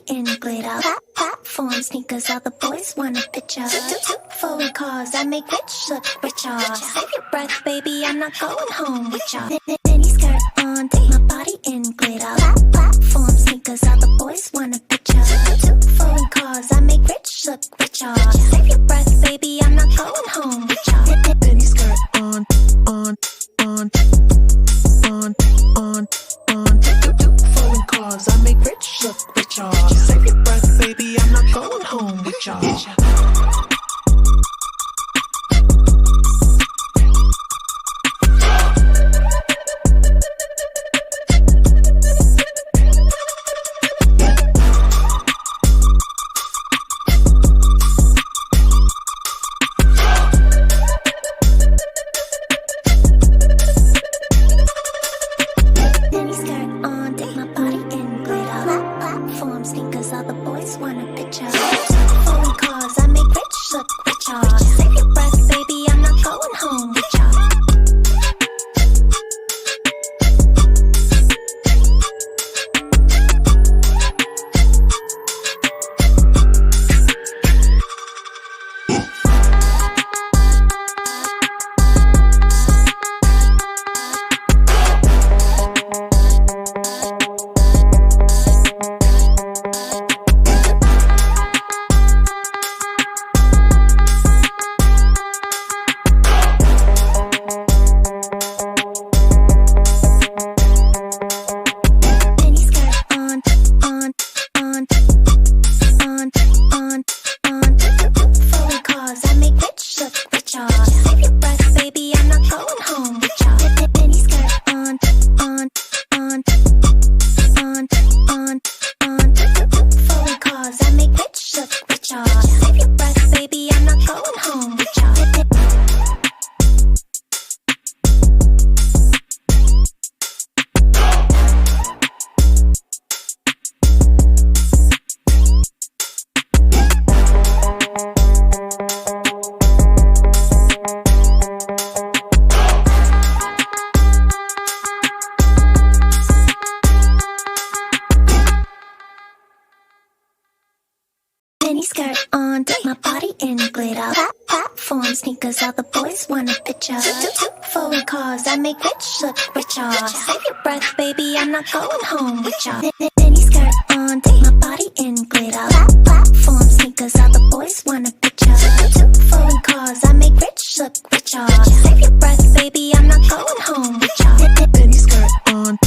in glitter. Platform sneakers, all the boys want a picture. Foreign cars, I make rich look richer. Save your breath, baby, I'm not going home with ya. Mini skirt on, take my body in glitter. Platform sneakers, all the boys want a picture. Foreign cars, I make rich look richer. Save your breath, baby, I'm not going home with ya. Mini skirt on. Foreign cars, I make rich look richer. Save your breath, baby, I'm not going home with ya. Sneakers, all the boys want a picture. Foreign cars, I make rich look richer. Save your breath, baby, I'm not going home with ya. Mini skirt on, take my body in glitter. Platform sneakers, all the boys want a picture. Foreign cars, I make rich look richer. Save your breath, baby, I'm not going home with ya. Mini skirt on.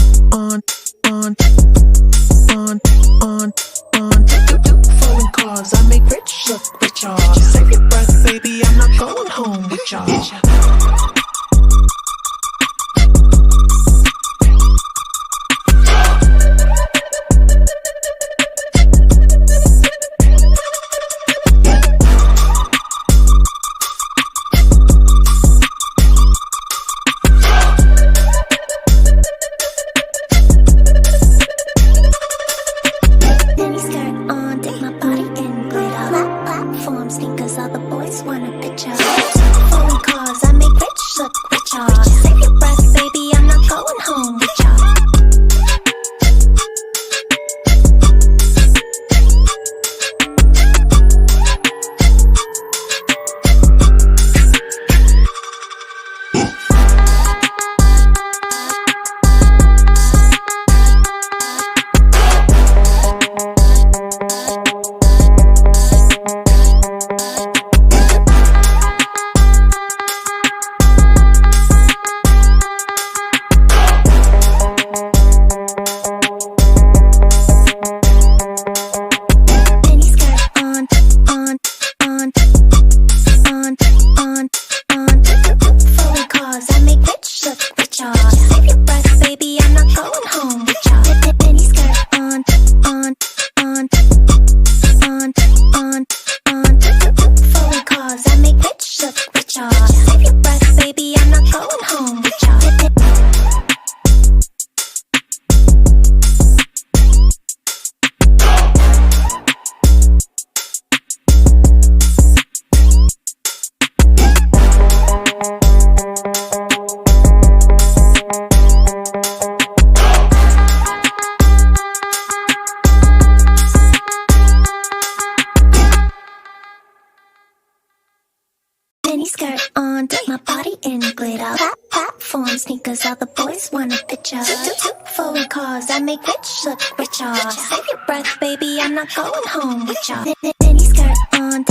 Foreign cars, I make rich look richer. Save your breath, baby, I'm not going home with ya. glitter. Platform sneakers, all the boys want a picture. Two foreign cars, I make rich look richer. Save your breath, baby, I'm not going home with ya. Mini skirt on,